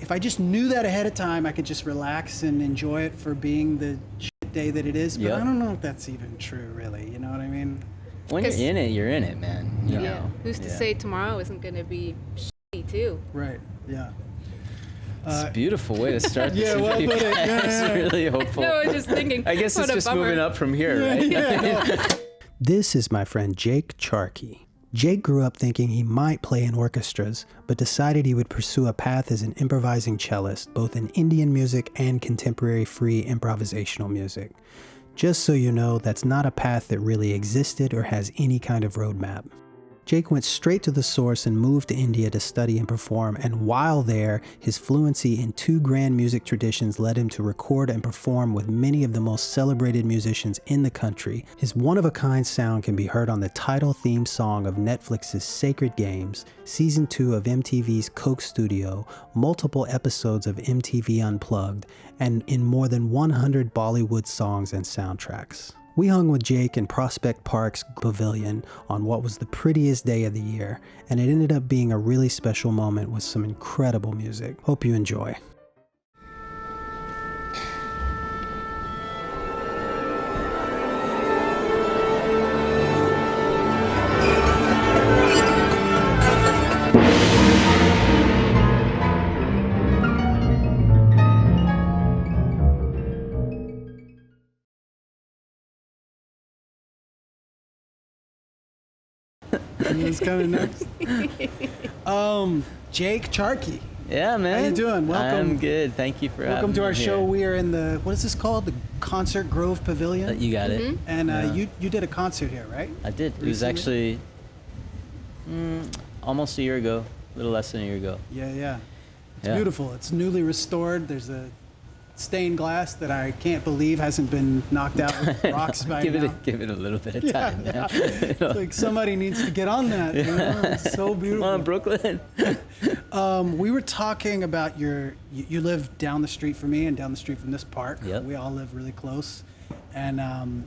if I just knew that ahead of time, I could just relax and enjoy it for being the shit day that it is. But I don't know if that's even true, really. You know what I mean? When you're in it, man. You know. Who's to say tomorrow isn't going to be shitty too? Right. Yeah. It's a beautiful way to start this. Yeah, well put it. It's really hopeful. No, I was just thinking. I guess it's just moving up from here, right? This is my friend JAKE CHARKEY. Jake grew up thinking he might play in orchestras, but decided he would pursue a path as an improvising cellist, both in Indian music and contemporary free improvisational music. Just so you know, that's not a path that really existed or has any kind of roadmap. Jake went straight to the source and moved to India to study and perform, and while there, his fluency in 2 grand music traditions led him to record and perform with many of the most celebrated musicians in the country. His one-of-a-kind sound can be heard on the title theme song of Netflix's Sacred Games, Season 2 of MTV's Coke Studio, multiple episodes of MTV Unplugged, and in more than 100 Bollywood songs and soundtracks. We hung with Jake in Prospect Park's pavilion on what was the prettiest day of the year, and it ended up being a really special moment with some incredible music. Hope you enjoy. It's coming next. JAKE CHARKEY. Yeah, man. How you doing? Welcome. I'm good. Thank you for having me. Welcome to our here. show. We are in the, what is this called? The Concert Grove Pavilion? You got it. And you did a concert here, right? I did. Recently? It was actually almost a year ago, a little less than a year ago. Yeah. It's beautiful. It's newly restored. There's a stained glass that I can't believe hasn't been knocked out with rocks by now. Give it a little bit of time. Yeah. It's like somebody needs to get on that. You know? It's so beautiful. Come on, Brooklyn. We were talking about you live down the street from me and down the street from this park. Yep. We all live really close. And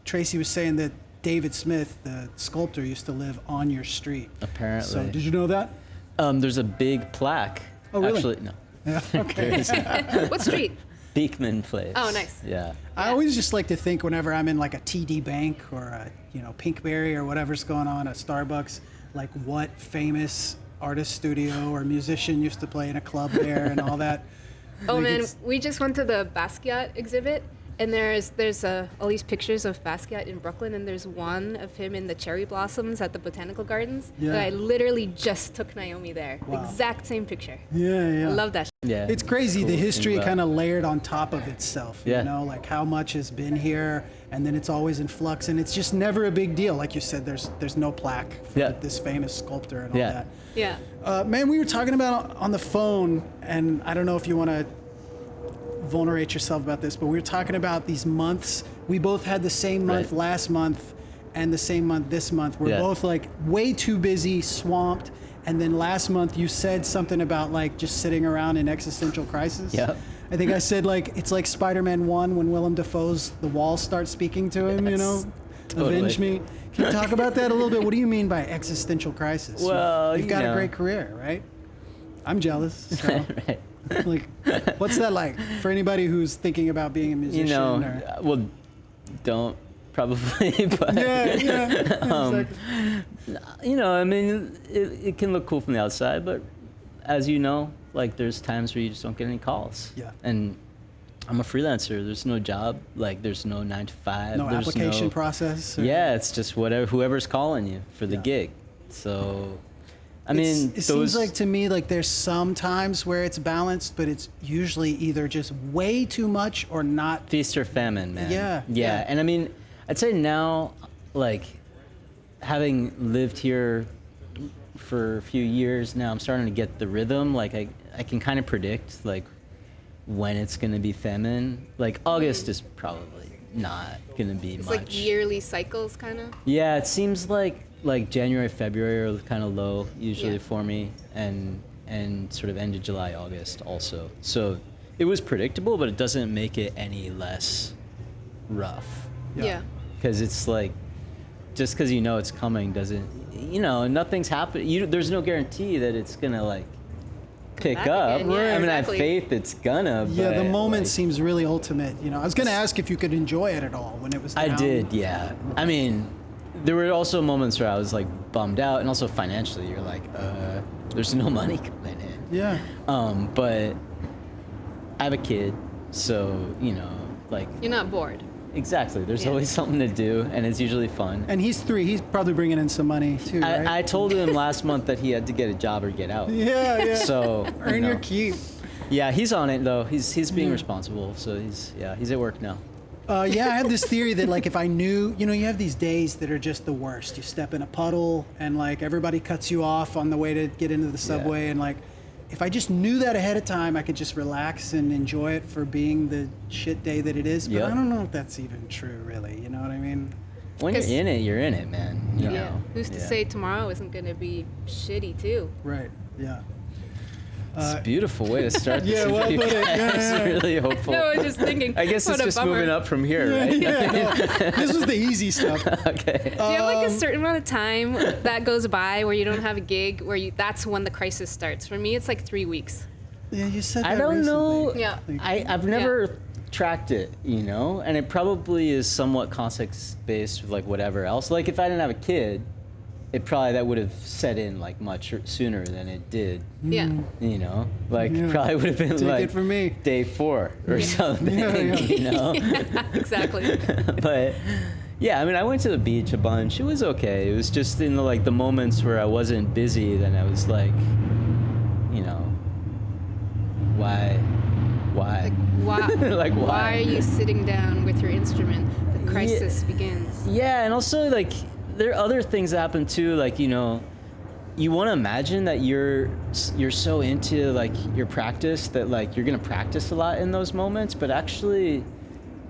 Tracee was saying that David Smith, the sculptor, used to live on your street. Apparently. So did you know that? There's a big plaque. Oh, really? Actually, no. Yeah, okay. What street? Beekman Place. Oh, nice. Yeah. I always just like to think whenever I'm in like a TD Bank or a Pinkberry or whatever's going on, a Starbucks, like what famous artist studio or musician used to play in a club there and all that. Oh Like, man, we just went to the Basquiat exhibit, and there's all these pictures of Basquiat in Brooklyn, and there's one of him in the cherry blossoms at the Botanical Gardens. Yeah. And I literally just took Naomi there. Wow. Exact same picture. Yeah. I love that. Yeah. It's crazy, the Cool history thing about- kind of layered on top of itself, Yeah. you know, like how much has been here, and then it's always in flux, and it's just never a big deal. Like you said, there's no plaque for Yeah. this famous sculptor and all Yeah. that. Yeah. Man, we were talking about on the phone, and I don't know if you want to vulnerate yourself about this, but we were talking about these months. We both had the same month Right. last month and the same month this month. We're Yeah. both like way too busy, swamped. And then last month you said something about like just sitting around in existential crisis. Yep. I think I said like it's like Spider-Man 1 when Willem Dafoe's The Wall starts speaking to him, you Yes, know? totally. Avenge me. Can you talk about that a little bit? What do you mean by existential crisis? Well, you've got you know. a great career, right? I'm jealous. So. Right. Like, what's that like for anybody who's thinking about being a musician? You know, or... well, don't probably, but Yeah, exactly. you know, I mean, it can look cool from the outside, but as you know, like there's times where you just don't get any calls. Yeah. And I'm a freelancer. There's no job. Like there's no 9 to 5. No there's application process. Or... Yeah, it's just whoever's calling you for the Yeah. gig. So, I mean, it seems like to me like there's some times where it's balanced, but it's usually either just way too much or not. feast or famine, man. Yeah. Yeah. And I mean, I'd say now, like, having lived here for a few years now, I'm starting to get the rhythm. Like, I can kind of predict, like, when it's going to be famine. Like, August is probably not going to be It's much. like yearly cycles, kind of. Yeah, it seems like January, February are kind of low usually Yeah. for me, and sort of end of July, August also. So it was predictable, but it doesn't make it any less rough. Yeah. Because it's like, just because you know it's coming doesn't, you know, nothing's happening. There's no guarantee that it's gonna like pick back up. again. Yeah, I mean, I have exactly. faith it's gonna. Yeah, the but, moment like, seems really ultimate. You know, I was going to ask if you could enjoy it at all when it was down. I did, yeah. I mean, there were also moments where I was like bummed out, and also financially, you're like, there's no money coming in. Yeah. But I have a kid, so you know, like You're not bored. exactly. There's Yeah. always something to do, and it's usually fun. And he's 3. He's probably bringing in some money too, right? I told him last month that he had to get a job or get out. Yeah, yeah. So Earn you know. your keep. Yeah, he's on it though. He's being responsible. So he's at work now. Yeah, I had this theory that like if I knew, you know, you have these days that are just the worst. You step in a puddle and like everybody cuts you off on the way to get into the subway, and like if I just knew that ahead of time, I could just relax and enjoy it for being the shit day that it is. But Yep. I don't know if that's even true, really. You know what I mean? When you're 'Cause- in it, you're in it, man. You Yeah. know. Who's to Yeah. say tomorrow isn't going to be shitty too? Right. Yeah. It's a beautiful way to start this yeah, well interview. put it. Yeah, It's yeah. really hopeful. No, I was just thinking. I guess what it's a just bummer. moving up from here, right? Yeah, no, this was the easy stuff. Okay. Do you have like a certain amount of time that goes by where you don't have a gig, where that's when the crisis starts? For me, it's like 3 weeks. Yeah, you said that I don't know. recently. Yeah. I've never tracked it, you know, and it probably is somewhat context based with like whatever else. Like if I didn't have a kid, it probably that would have set in like much sooner than it did. Yeah. You know, like Yeah. probably would have been Take like it from me. day 4 or something. Yeah, yeah. You know. Exactly. But yeah, I mean, I went to the beach a bunch. It was okay. It was just in the moments where I wasn't busy, then I was like, you know, why? Why? Like, why? Why are you sitting down with your instrument? The crisis begins. Yeah, and also like there are other things that happen too. Like, you know, you want to imagine that you're so into like your practice that like you're gonna practice a lot in those moments, but actually,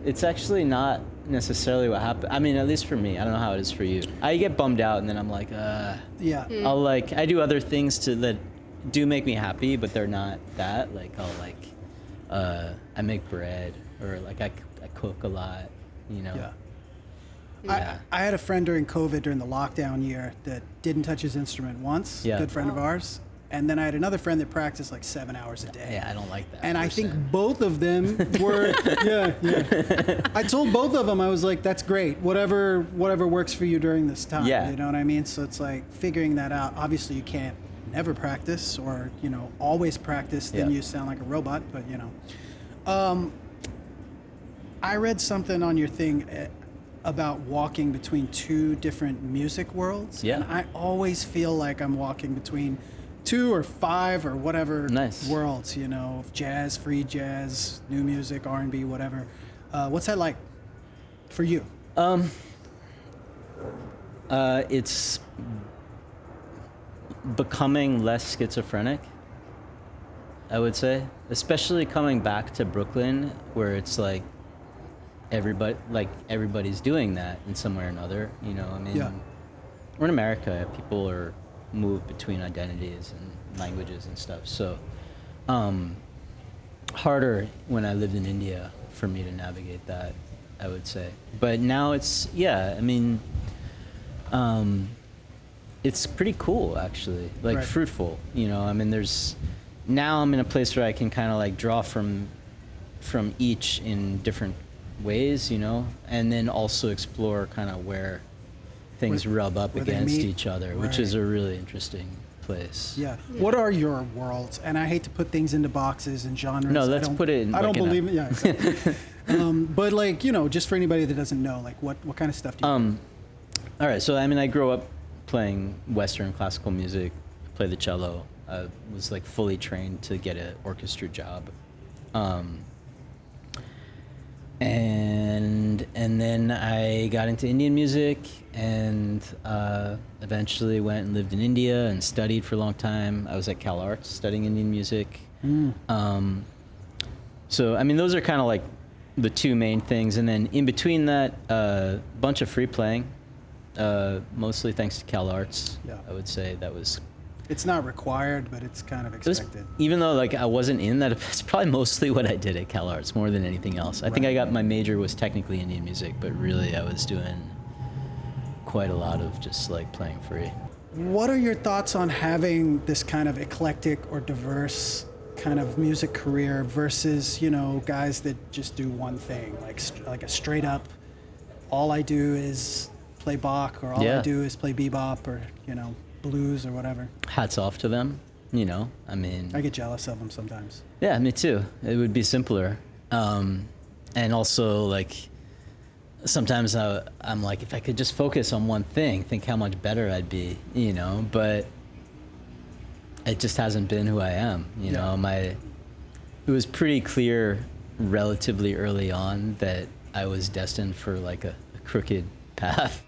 it's actually not necessarily what happened. I mean, at least for me, I don't know how it is for you. I get bummed out, and then I'm like, Yeah. I'll like I do other things that do make me happy, but they're not that. Like I'll like I make bread, or like I cook a lot, you know. Yeah. Yeah. I had a friend during COVID, during the lockdown year, that didn't touch his instrument once. Yeah. Good friend of ours. And then I had another friend that practiced like 7 hours a day. Yeah, I don't like that. And I think person. both of them were, yeah. I told both of them, I was like, that's great. Whatever works for you during this time. Yeah. You know what I mean? So it's like figuring that out. Obviously, you can't never practice or, you know, always practice. Then Yeah. you sound like a robot, but, you know. I read something on your thing about walking between 2 different music worlds. Yeah. And I always feel like I'm walking between 2 or 5 or whatever Nice. worlds, you know, jazz, free jazz, new music, R&B, whatever. What's that like for you? It's becoming less schizophrenic, I would say, especially coming back to Brooklyn, where it's like everybody's doing that in some way or another. You know, I mean, Yeah. we're in America. People are moved between identities and languages and stuff. So, harder when I lived in India for me to navigate that, I would say. But now it's, yeah, I mean, it's pretty cool actually, like Right. fruitful, you know. I mean, now I'm in a place where I can kind of like draw from each in different ways, you know, and then also explore kind of where things rub up where they against meet. each other, which is a really interesting place. Yeah. What are your worlds? And I hate to put things into boxes and genres. No, let's put it in, I like, don't in a- believe it. Yeah. Exactly. But like, you know, just for anybody that doesn't know, like what kind of stuff do you do? All right, so I mean, I grew up playing Western classical music, played the cello. I was like fully trained to get an orchestra job. And then I got into Indian music, and eventually went and lived in India and studied for a long time. I was at Cal Arts studying Indian music. So I mean, those are kind of like the 2 main things, and then in between that, a bunch of free playing, mostly thanks to Cal Arts. Yeah. I would say that was. It's not required, but it's kind of It was, expected. even though like I wasn't in that, it's probably mostly what I did at Cal Arts more than anything else. I think I got my major was technically Indian music, but really I was doing quite a lot of just like playing free. What are your thoughts on having this kind of eclectic or diverse kind of music career versus, you know, guys that just do one thing, like a straight up, all I do is play Bach, or all I do is play bebop, or, you know, blues or whatever? Hats off to them, you know, I mean. I get jealous of them sometimes. Yeah, me too. It would be simpler. And also, like, sometimes I'm like, if I could just focus on one thing, think how much better I'd be, you know, but it just hasn't been who I am, you know. It was pretty clear relatively early on that I was destined for like a crooked path.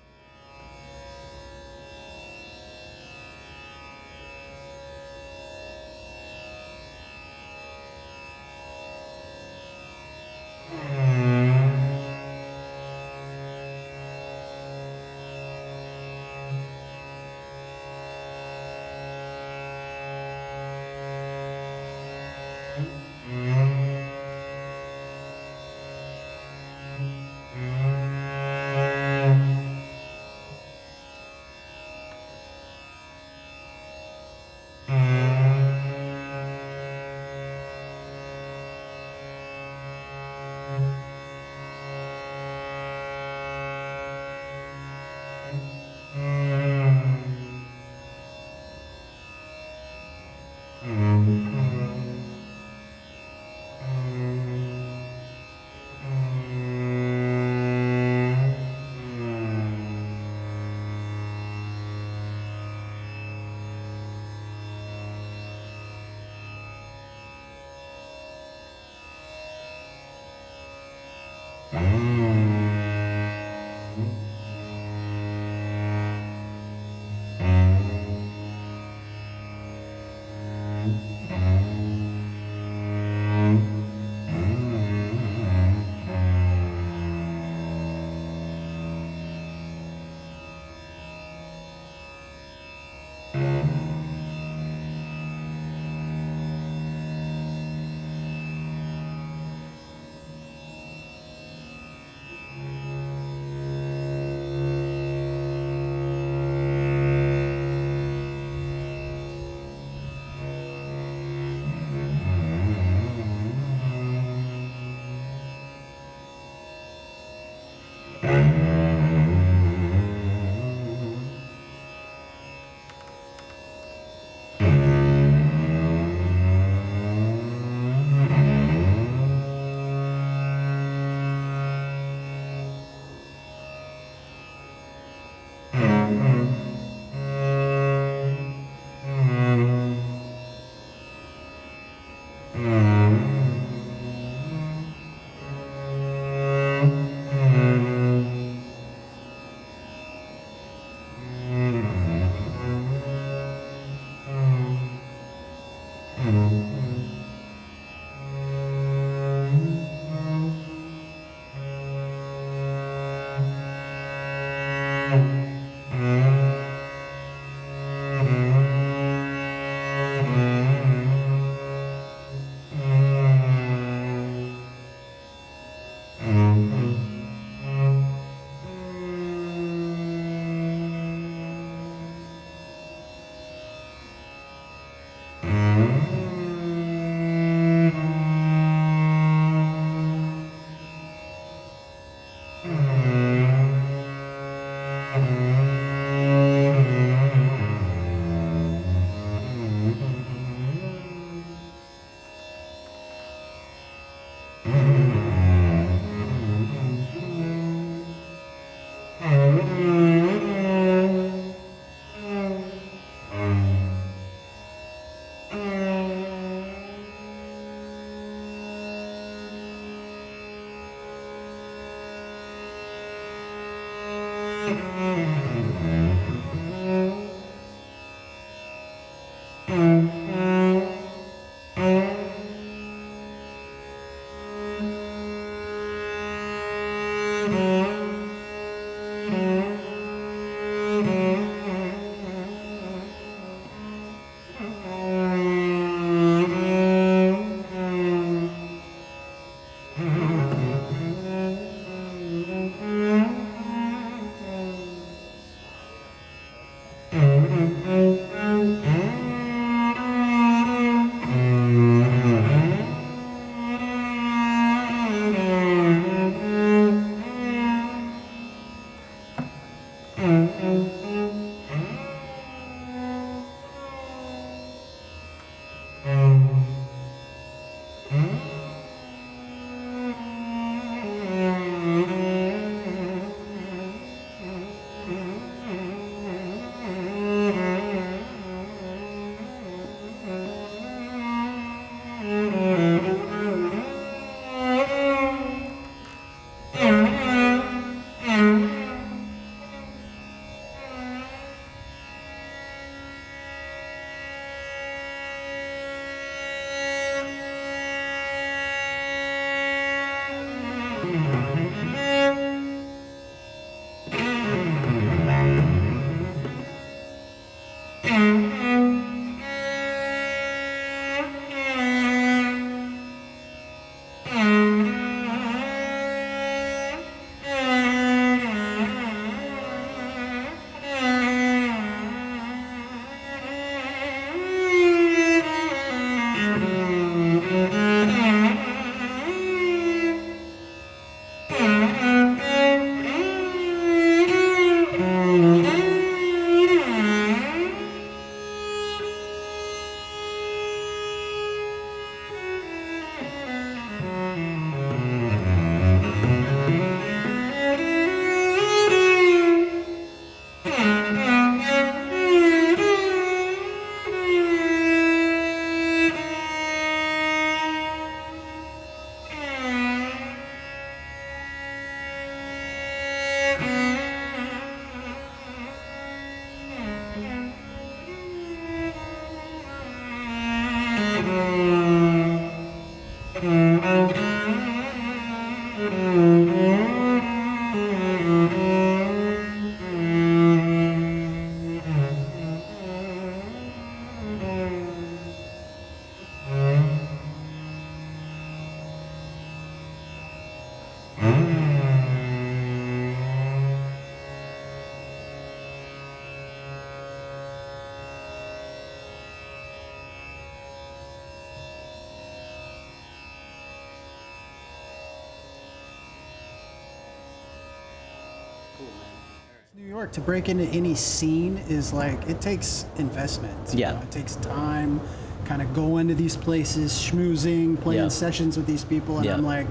New York, to break into any scene is like, it takes investment. Yeah. It takes time, kind of go into these places, schmoozing, playing sessions with these people, and I'm like,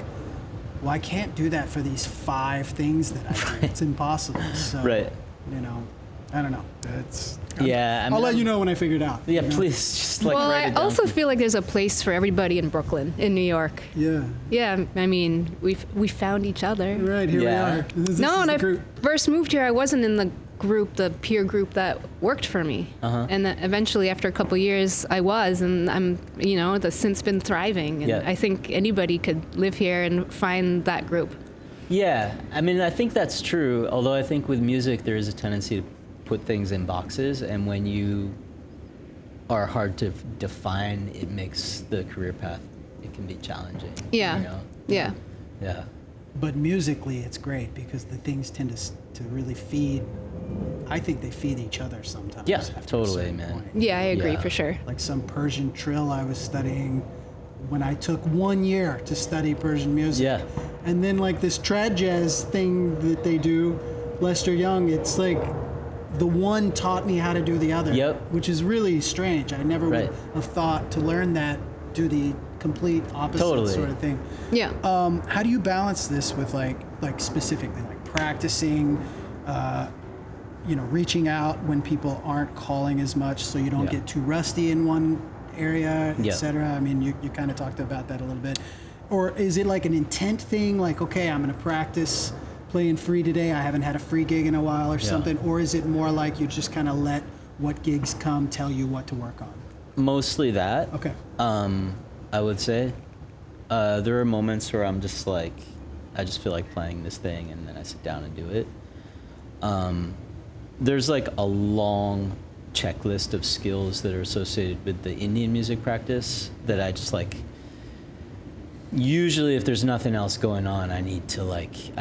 well, I can't do that for these 5 things that I do. It's impossible. So, you know, I don't know. I'll let you know when I figure it out. Yeah, you know? please, just like Well, write it I down. also feel like there's a place for everybody in Brooklyn, in New York. Yeah. Yeah, I mean, we found each other. Right, here we are. This No, is when the I group. first moved here, I wasn't in the group, the peer group that worked for me. And then eventually, after a couple years, I was, and I'm, you know, the since been thriving. And I think anybody could live here and find that group. Yeah, I mean, I think that's true. Although I think with music, there is a tendency to put things in boxes, and when you are hard to define, it makes the career path, it can be challenging. Yeah. You know? Yeah. Yeah. But musically, it's great because the things tend to really feed. I think they feed each other sometimes. Yeah, after a totally, certain man. point. Yeah, I agree Yeah. for sure. Like some Persian trill I was studying when I took 1 year to study Persian music. Yeah. And then like this trad jazz thing that they do, Lester Young, it's like the one taught me how to do the other. Yep. Which is really strange. I never would have thought to learn that, do the complete opposite sort of thing. Yeah. How do you balance this with like specifically like practicing, you know, reaching out when people aren't calling as much so you don't get too rusty in one area, etc. I mean, you kind of talked about that a little bit. Or is it like an intent thing, like, okay, I'm going to practice playing free today, I haven't had a free gig in a while or something? Or is it more like you just kind of let what gigs come tell you what to work on? Mostly that. Okay. I would say. There are moments where I'm just like, I just feel like playing this thing, and then I sit down and do it. There's like a long checklist of skills that are associated with the Indian music practice that I just like, usually if there's nothing else going on, I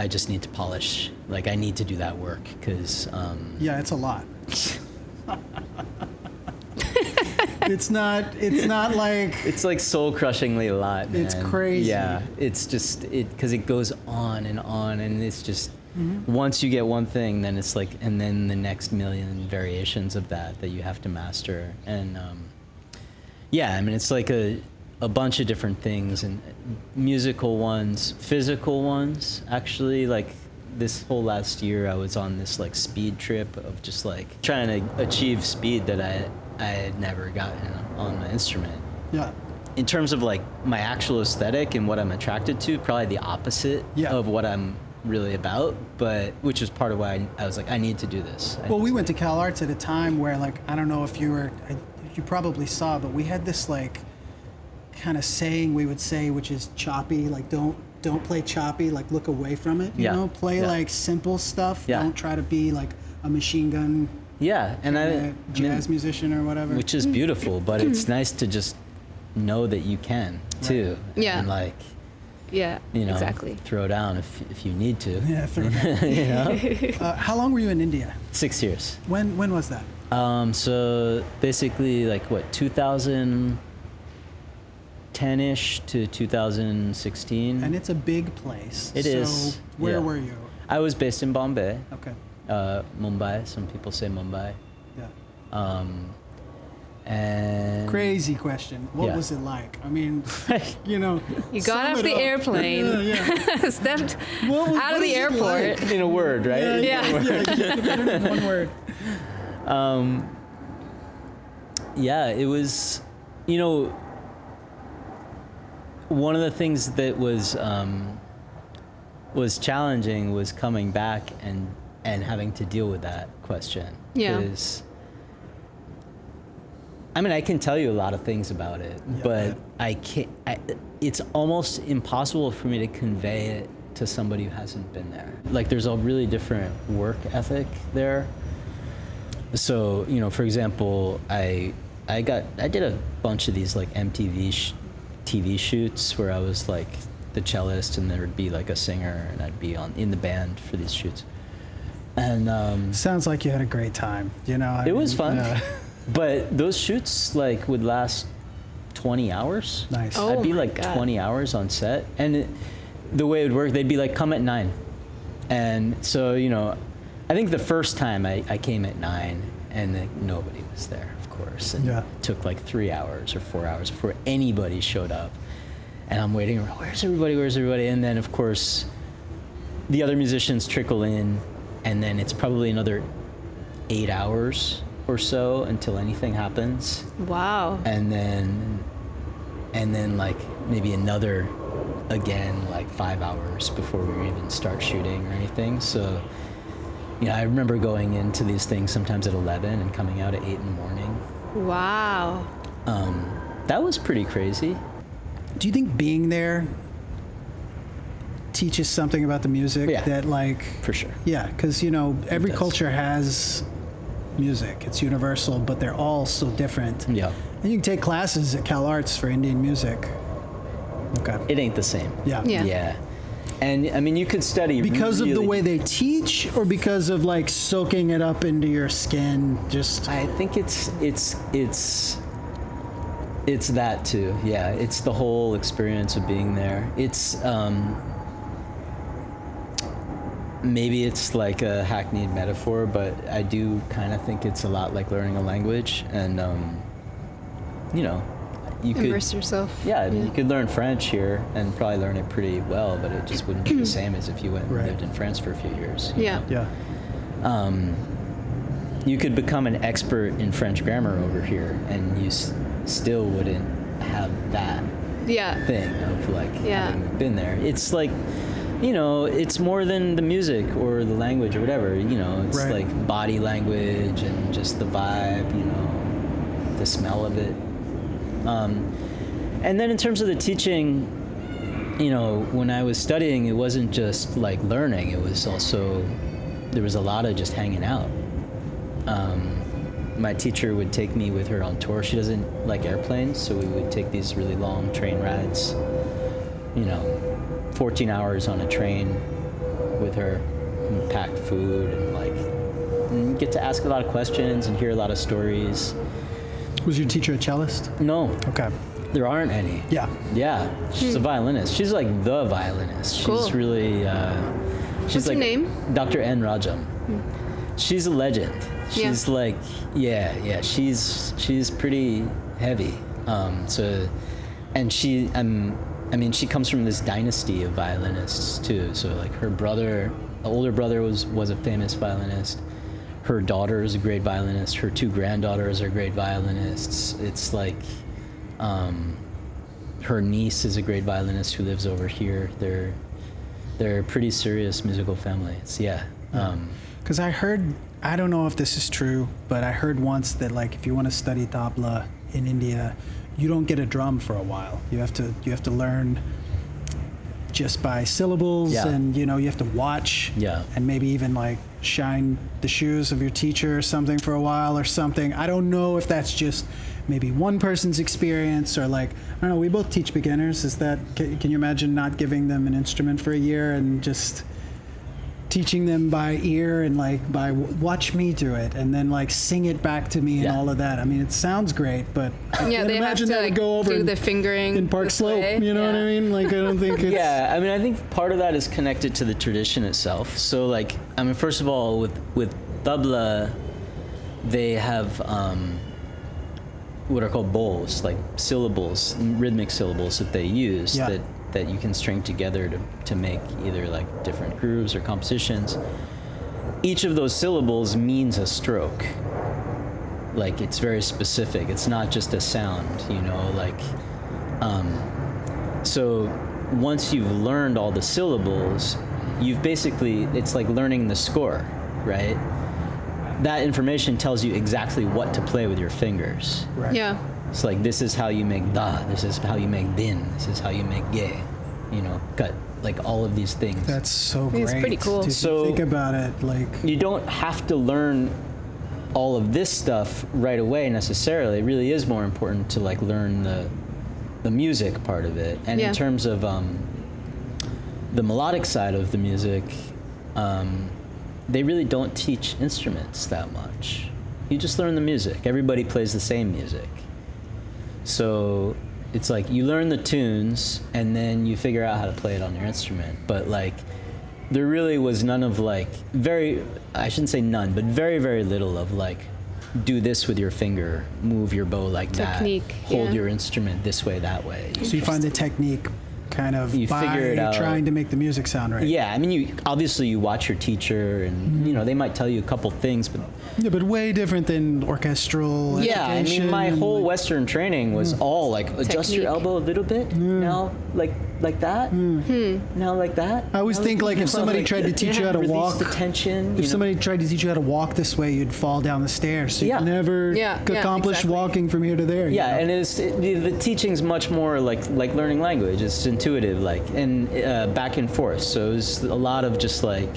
just need to polish, like I need to do that work, because yeah, it's a lot. It's not like, it's like soul crushingly a lot, man. It's crazy. Yeah, it's just because it goes on, and it's just once you get one thing, then it's like, and then the next million variations of that you have to master. And yeah, I mean, it's like a bunch of different things, and musical ones, physical ones. Actually, like this whole last year, I was on this like speed trip of just like trying to achieve speed that I had never gotten on my instrument. yeah. In terms of like my actual aesthetic and what I'm attracted to, probably the opposite of what I'm really about, but which is part of why I was like, I need to do this. Well, we went to Cal Arts at a time where, like, I don't know if you probably saw, but we had this like kind of saying we would say, which is choppy, like don't play choppy, like look away from it, you know, play like simple stuff. Don't try to be like a machine gun. Yeah, and a jazz musician or whatever. Which is beautiful, but it's nice to just know that you can too. Yeah. And like, Yeah, you know, exactly. throw down if you need to. Yeah, throw down. You know? How long were you in India? 6 years. When was that? So basically, like what, 2010-ish to 2016. And it's a big place. It is. So where were you? I was based in Bombay. Okay. Mumbai. Some people say Mumbai. Yeah. And Crazy question. What was it like? I mean, you know. You got off the airplane, stepped out of the airport. in a word, right? Yeah. One word. Yeah, it was, you know, one of the things that was challenging was coming back and having to deal with that question. Yeah. 'Cause I mean, I can tell you a lot of things about it, but I can't. It's almost impossible for me to convey it to somebody who hasn't been there. Like, there's a really different work ethic there. So, you know, for example, I did a bunch of these like MTV TV shoots where I was like the cellist, and there would be like a singer, and I'd be in the band for these shoots. And sounds like you had a great time. You know, it was fun. But those shoots like would last 20 hours. Nice. Oh I'd be my like God. 20 hours on set, and the way it would work, they'd be like, come at 9. And so, you know, I think the first time I came at 9, and then nobody was there, of course. And it took like 3 hours or 4 hours before anybody showed up. And I'm waiting around, where's everybody? And then, of course, the other musicians trickle in, and then it's probably another 8 hours or so until anything happens. Wow. And then like maybe another, again, like 5 hours before we even start shooting or anything. So, you know, I remember going into these things sometimes at 11 and coming out at 8 in the morning. Wow. That was pretty crazy. Do you think being there teaches something about the music that, like, for sure? Yeah, because, you know, every culture has music. It's universal, but they're all so different. Yeah. And you can take classes at Cal Arts for Indian music. Okay. It ain't the same. Yeah. And I mean, you could study because really, of the way they teach, or because of like soaking it up into your skin. Just I think it's that too. Yeah, it's the whole experience of being there. It's maybe it's like a hackneyed metaphor, but I do kind of think it's a lot like learning a language, and you know, you Immerse could yourself. Yeah, you could learn French here and probably learn it pretty well, but it just wouldn't be the same as if you went and lived in France for a few years. You know? You could become an expert in French grammar over here, and you still wouldn't have that thing of like having been there. It's like, you know, it's more than the music or the language or whatever. You know, it's like body language and just the vibe. You know, the smell of it. And then in terms of the teaching, you know, when I was studying, it wasn't just like learning. It was also, there was a lot of just hanging out. My teacher would take me with her on tour. She doesn't like airplanes, so we would take these really long train rides, you know, 14 hours on a train with her, and pack food, and like, and get to ask a lot of questions and hear a lot of stories. Was your teacher a cellist? No. Okay. There aren't any. Yeah. She's a violinist. She's like the violinist. She's really. She's What's like her name? Dr. N. Rajam. She's a legend. She's like, she's pretty heavy. And she, I mean, she comes from this dynasty of violinists too. So like her brother, older brother was a famous violinist. Her daughter is a great violinist. Her 2 granddaughters are great violinists. It's like, her niece is a great violinist who lives over here. They're a pretty serious musical family. Because I heard, I don't know if this is true, but I heard once that like if you want to study tabla in India, you don't get a drum for a while. You have to learn just by syllables, and you know, you have to watch, and maybe even like shine the shoes of your teacher or something for a while or something. I don't know if that's just maybe one person's experience, or like, I don't know, we both teach beginners. Is that, can you imagine not giving them an instrument for a year and just teaching them by ear and like by watch me do it and then like sing it back to me and all of that? I mean, it sounds great, but I can't they imagine have to that would go over do the fingering in Park Slope. You know what I mean? Like, I don't think it's... I mean, I think part of that is connected to the tradition itself. So like, I mean, first of all, with tabla, they have what are called bowls, like syllables, rhythmic syllables that they use that you can string together to make either like different grooves or compositions. Each of those syllables means a stroke. Like, it's very specific. It's not just a sound, you know, like, so once you've learned all the syllables, you've basically, it's like learning the score, right? that information tells you exactly what to play with your fingers. Right. Yeah. It's like, this is how you make da, this is how you make din, this is how you make ge, you know, cut, like all of these things. That's so great. It's pretty cool. To So- think about it, like, You don't have to learn all of this stuff right away necessarily. It really is more important to like learn the music part of it. And Yeah. in terms of the melodic side of the music, they really don't teach instruments that much. You just learn the music. Everybody plays the same music. So it's like you learn the tunes and then you figure out how to play it on your instrument. But like, there really was none of like, I shouldn't say none, but very, very little of like, do this with your finger, move your bow like Technique, that, hold yeah. your instrument this way, that way. so you find the technique kind of You by figure it out. trying to make the music sound right. Yeah, I mean, you watch your teacher and, you know, they might tell you a couple things, but Yeah, but way different than orchestral yeah, I mean, education my and, whole like, Western training was all like, adjust your Technique. elbow a little bit, now like that, now like that. I always now think like if somebody tried to teach you how to release walk, the tension. if somebody tried to teach you how to walk this way, you'd fall down the stairs. So Yeah. you'd never Yeah, yeah, accomplish exactly. walking from here to there. you Yeah, know? and the teaching's much more like learning language. It's intuitive, like, and back and forth. So it was a lot of just like,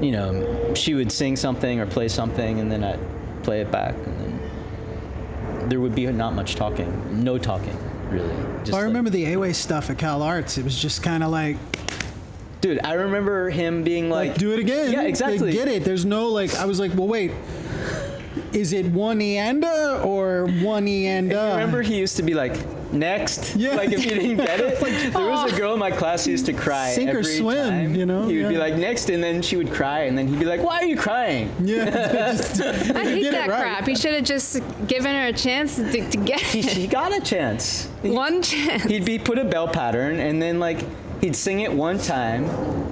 you know, she would sing something or play something, and then I'd play it back, and then there would be not much talking, no talking, really. Just I like- remember the A-Way stuff at Cal Arts. It was just kind of like, dude, I remember him being like, do it again. Yeah, They exactly. get it. There's no like, I was like, well, wait, is it one eanda or one eanda? Remember he used to be like, next? Yeah. Like if you didn't get it. There was a girl in my class who used to cry Sink or every swim, time. you know? He would be Yeah. like, next, and then she would cry, and then he'd be like, why are you crying? Yeah. I hate get it that right. crap. You should have just given her a chance to get He got a chance. one chance. He'd be put a bell pattern, and then like he'd sing it one time,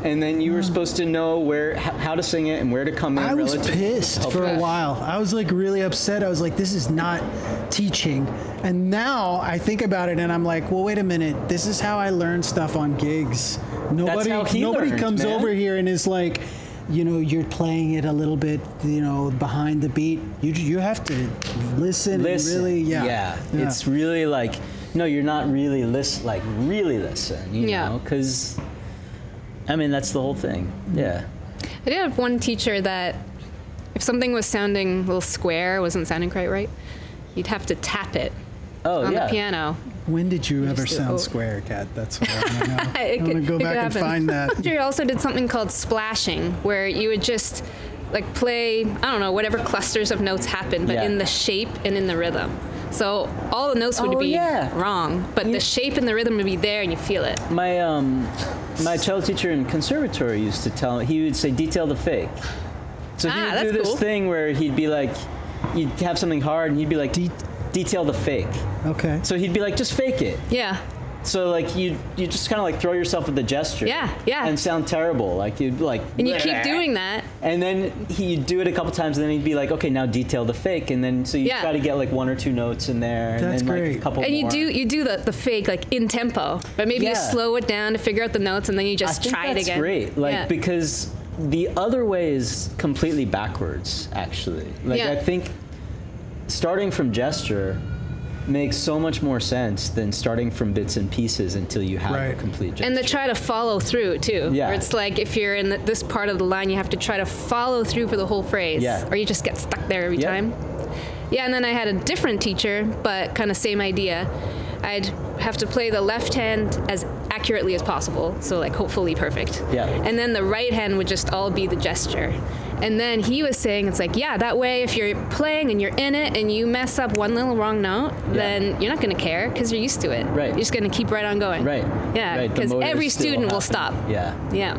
and then you were supposed to know how to sing it and where to come in. I was relative- pissed for a while. I was like really upset. I was like, this is not teaching. And now I think about it and I'm like, well, wait a minute. This is how I learn stuff on gigs. Nobody how he learned, comes man. over here and is like, you know, you're playing it a little bit, you know, behind the beat. You have to listen and really, yeah. It's really like, no, you're not really really listen, you Yeah. know, because, I mean, that's the whole thing. Yeah. I did have one teacher that if something was sounding a little square, wasn't sounding quite right, you'd have to tap it on the piano. When did you ever to- sound oh. square, Kat? That's what I want to know. It I want to could- go it could back and happen. find that. Teacher also did something called splashing, where you would just like play, I don't know, whatever clusters of notes happen, but Yeah. in the shape and in the rhythm. So all the notes would Oh, be yeah. wrong, but the shape and the rhythm would be there and you feel it. My cello teacher in conservatory used to tell me, he would say, detail the fake. So he would that's do this cool. thing where he'd be like, you'd have something hard, and he'd be like, detail the fake. Okay. So he'd be like, just fake it. Yeah. So like you just kind of like throw yourself at the gesture. Yeah, yeah. And sound terrible. Like you'd like. And you keep doing that. And then he'd do it a couple times, and then he'd be like, okay, now detail the fake, and then so you Yeah. try to get like one or two notes in there, and That's then like great. a couple And more. you do the fake like in tempo, but maybe you Yeah. slow it down to figure out the notes and then you just I think try it that's again. great. Like Yeah. because the other way is completely backwards, actually. Like Yeah. I think starting from gesture makes so much more sense than starting from bits and pieces until you have a Right. complete gesture. And to try to follow through too. Yeah. Where it's like if you're in this part of the line, you have to try to follow through for the whole phrase. Yeah. Or you just get stuck there every Yep. time. Yeah, and then I had a different teacher, but kind of same idea. I'd have to play the left hand as accurately as possible, so like hopefully perfect. Yeah. And then the right hand would just all be the gesture. And then he was saying, it's like, yeah, that way if you're playing and you're in it and you mess up one little wrong note, then you're not going to care because you're used to it. Right. You're just going to keep right on going. Right. Yeah, Right. The because motor every still student will happen. stop. Yeah. Yeah.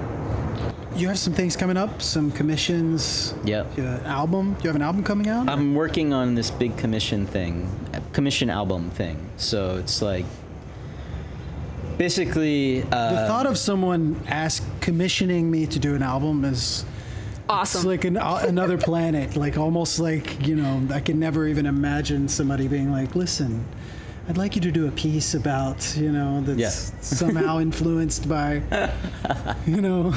You have some things coming up, some commissions. Yep. Album. Do you have an album coming out? I'm working on this big commission album thing. So it's like basically The thought of someone commissioning me to do an album is Awesome. it's like another planet. Like almost like, you know, I can never even imagine somebody being like, listen, I'd like you to do a piece about, you know, that's Yes. somehow influenced by, you know.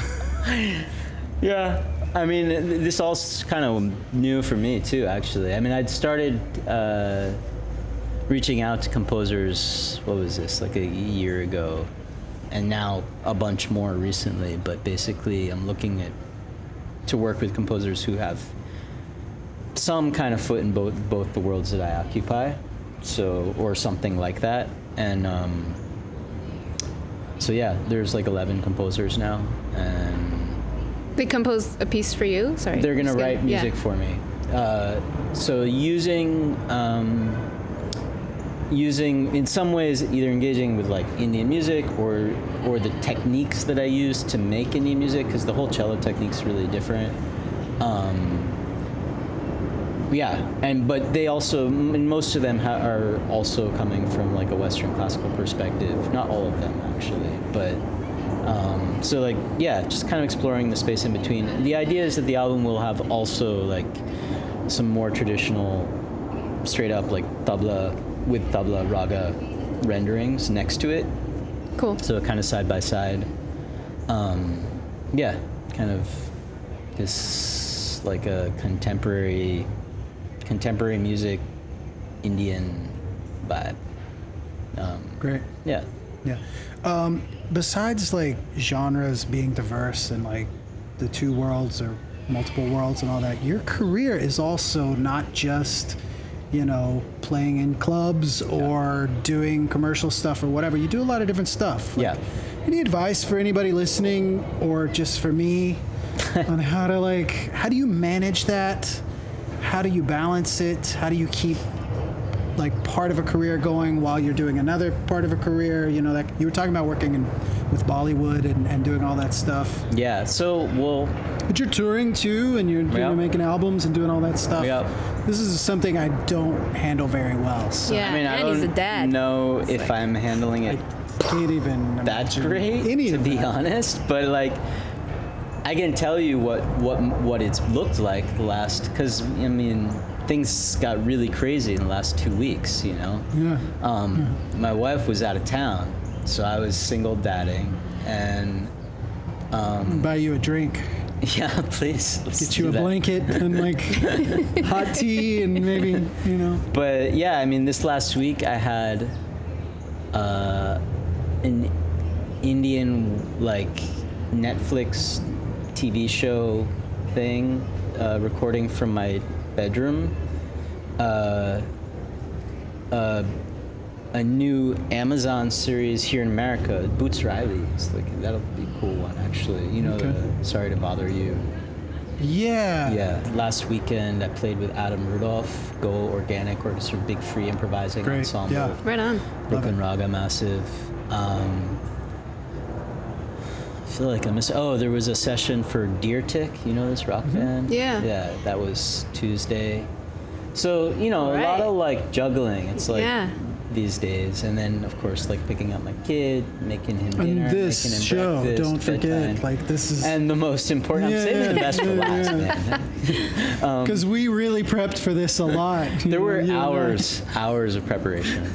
yeah. I mean, this all's kind of new for me too, actually. I mean, I'd started reaching out to composers, what was this, like a year ago, and now a bunch more recently, but basically I'm looking to work with composers who have some kind of foot in both the worlds that I occupy, so, or something like that. And so yeah, there's like 11 composers now, and they compose a piece for you? Sorry. They're gonna write music for me. So using in some ways either engaging with like Indian music or the techniques that I use to make Indian music, because the whole cello technique's really different. But they also, and most of them are also coming from like a Western classical perspective. Not all of them actually, but so like just kind of exploring the space in between. The idea is that the album will have also like some more traditional, straight up like tabla with tabla raga renderings next to it. Cool. So kind of side by side. Kind of this like a contemporary music Indian vibe. Great. Yeah. Besides like genres being diverse and like the two worlds or multiple worlds and all that, your career is also not just, playing in clubs or doing commercial stuff or whatever. You do a lot of different stuff. Like, any advice for anybody listening or just for me on how do you manage that? How do you balance it? How do you keep like part of a career going while you're doing another part of a career? That you were talking about working with Bollywood and doing all that stuff. Yeah. So but you're touring too, and you're making albums and doing all that stuff. Yeah. This is something I don't handle very well. So. Yeah. I mean, I he's a dad. don't know if I'm handling it can't even that great, to be honest. But like, I can tell you what it's looked like the last, because I mean, things got really crazy in the last 2 weeks. My wife was out of town, so I was single dadding, and buy you a drink. Yeah, please. Get you a blanket and like hot tea and maybe. But yeah, I mean, this last week I had an Indian like Netflix TV show thing, recording from my bedroom, a new Amazon series here in America, Boots Riley. It's like, that'll be a cool one actually. The Sorry to Bother You. Yeah. Last weekend I played with Adam Rudolph, Go Organic Orchestra, big free improvising ensemble. Yeah. Right on. Brooklyn Raga Massive. I feel like I missed. Oh, there was a session for Deer Tick. This rock band? Yeah. Yeah, that was Tuesday. So, a lot of like juggling. It's like these days. And then, of course, like picking up my kid, making him dinner, and this making him show, breakfast. don't forget, bedtime. like this is. And the most important, I'm saving the best for last, man. Because we really prepped for this a lot. There were hours of preparation.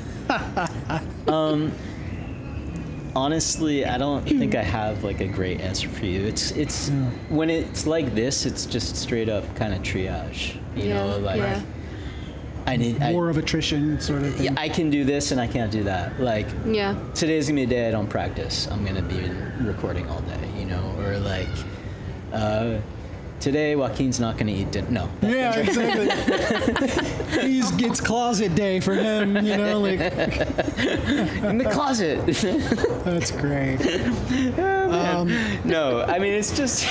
Honestly, I don't think I have like a great answer for you. It's when it's like this, it's just straight up kind of triage. I need more of attrition sort of thing. Yeah, I can do this and I can't do that. Like today's gonna be a day I don't practice. I'm gonna be recording all day, or like today Joaquin's not gonna eat dinner. No. Yeah, exactly. It's closet day for him, like in the closet. That's great. No, I mean it's just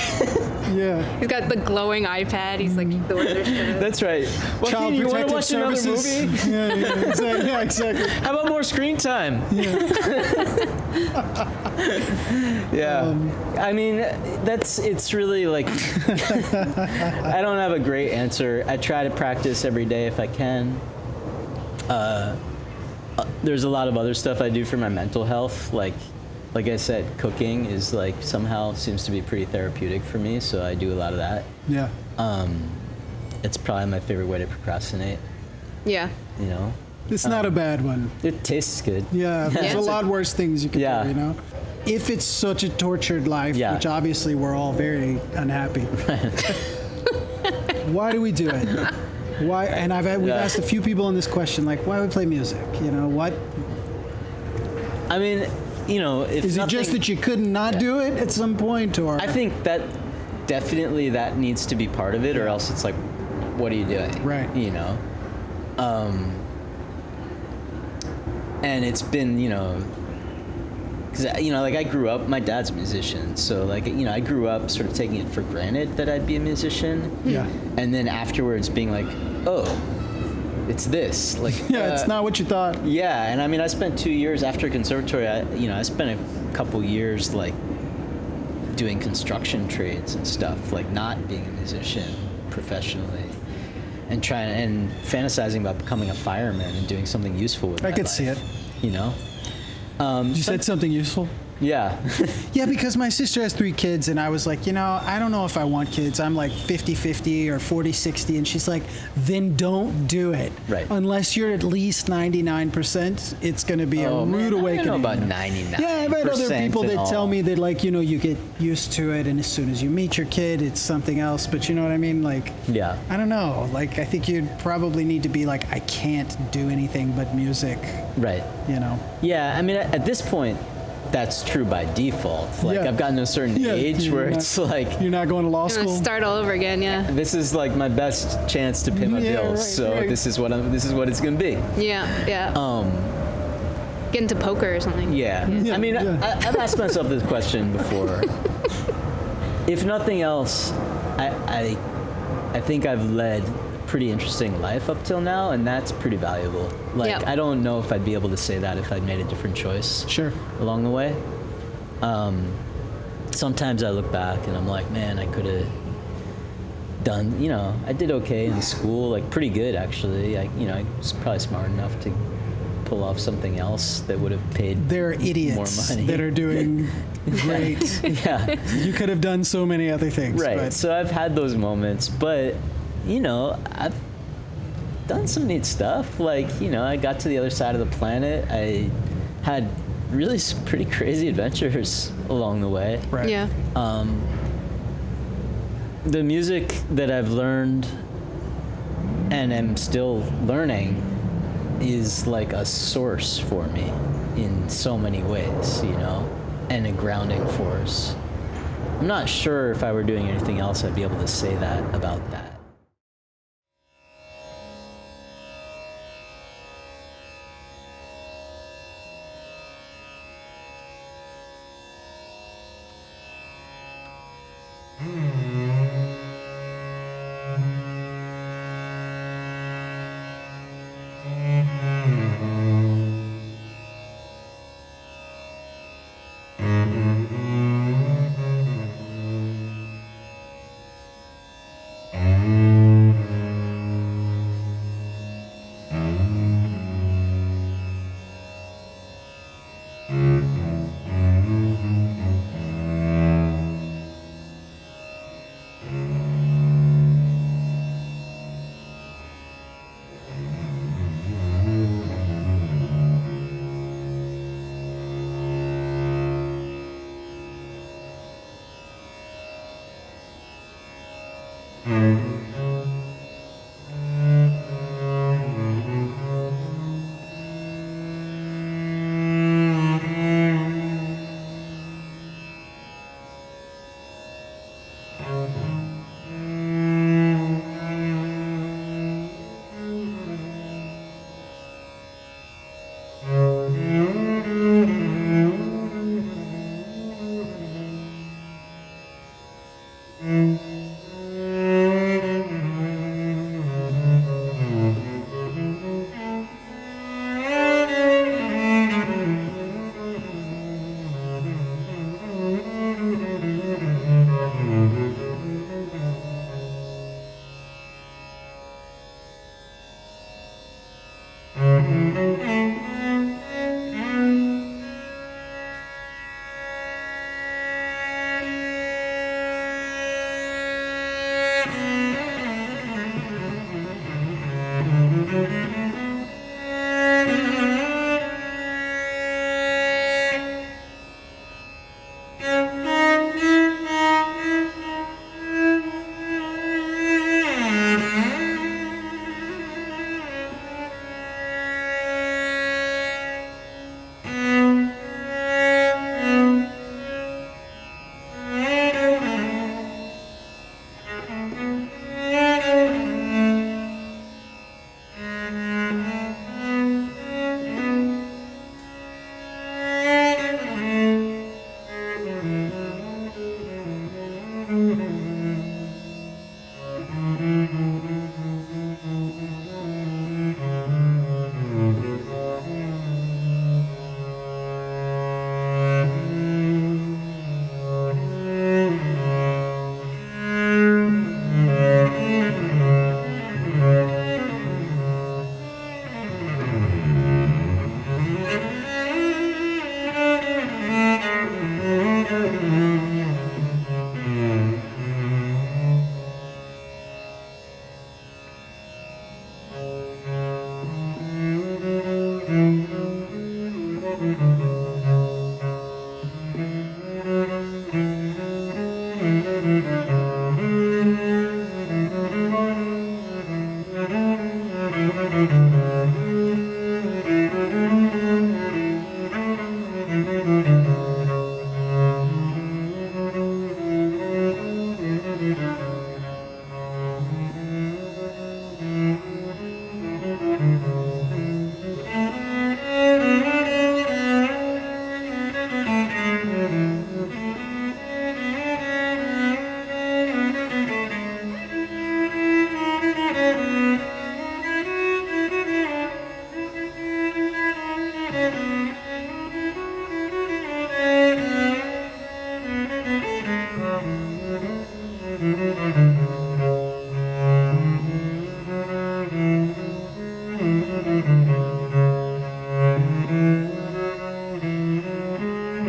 He's got the glowing iPad. He's like, doors are shut. That's right. Child you want to Protective watch Services. another movie? Yeah, exactly. How about more screen time? I mean, it's really like, I don't have a great answer. I try to practice every day if I can. There's a lot of other stuff I do for my mental health. Like I said, cooking is like somehow seems to be pretty therapeutic for me, so I do a lot of that. Yeah. It's probably my favorite way to procrastinate. Yeah. It's not a bad one. It tastes good. Yeah, there's a lot worse things you can do, if it's such a tortured life, which obviously we're all very unhappy, why do we do it? Why? And we've asked a few people in this question, like, why we play music? You know, what? I mean, you know, if is it just that you couldn't not do it at some point, or? I think that definitely that needs to be part of it, or else it's like, what are you doing? Right. You know? And it's been, you know, because, you know, like I grew up, my dad's a musician, so like, you know, I grew up sort of taking it for granted that I'd be a musician. Yeah. And then afterwards being like, oh, it's this. Like, it's not what you thought. Yeah, and I mean, I spent 2 years after conservatory, I spent a couple years like doing construction trades and stuff, like not being a musician professionally. And fantasizing about becoming a fireman and doing something useful with my life. I could see it. You know? You said something useful? Yeah. Yeah, because my sister has 3 kids, and I was like, you know, I don't know if I want kids. I'm like 50-50 or 40-60, and she's like, then don't do it. Right. Unless you're at least 99%, it's going to be a rude awakening. I don't know about 99%. Yeah, I've had other people that tell me that, like, you know, you get used to it, and as soon as you meet your kid, it's something else. But you know what I mean? Like, yeah. I don't know. Like, I think you'd probably need to be like, I can't do anything but music. Right. You know? Yeah, I mean, at this point, that's true by default. Like, I've gotten to a certain age where it's like... You're not going to law school? Start all over again, yeah. This is like my best chance to pay my bills, right. This is what it's going to be. Yeah, yeah. Get into poker or something. Yeah. I mean, I've asked myself this question before. If nothing else, I think I've led a pretty interesting life up till now, and that's pretty valuable. Like, I don't know if I'd be able to say that if I'd made a different choice along the way. Sometimes I look back and I'm like, man, I could have done, you know, I did okay in school, like pretty good actually. I was probably smart enough to pull off something else that would have paid there are idiots more money. That are doing great. Yeah. You could have done so many other things. Right. But. So I've had those moments, but, you know, I've done some neat stuff. Like, you know, I got to the other side of the planet. I had really pretty crazy adventures along the way. Right. Yeah. The music that I've learned and am still learning is like a source for me in so many ways, you know, and a grounding force. I'm not sure if I were doing anything else I'd be able to say that about that.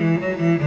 Mm-hmm.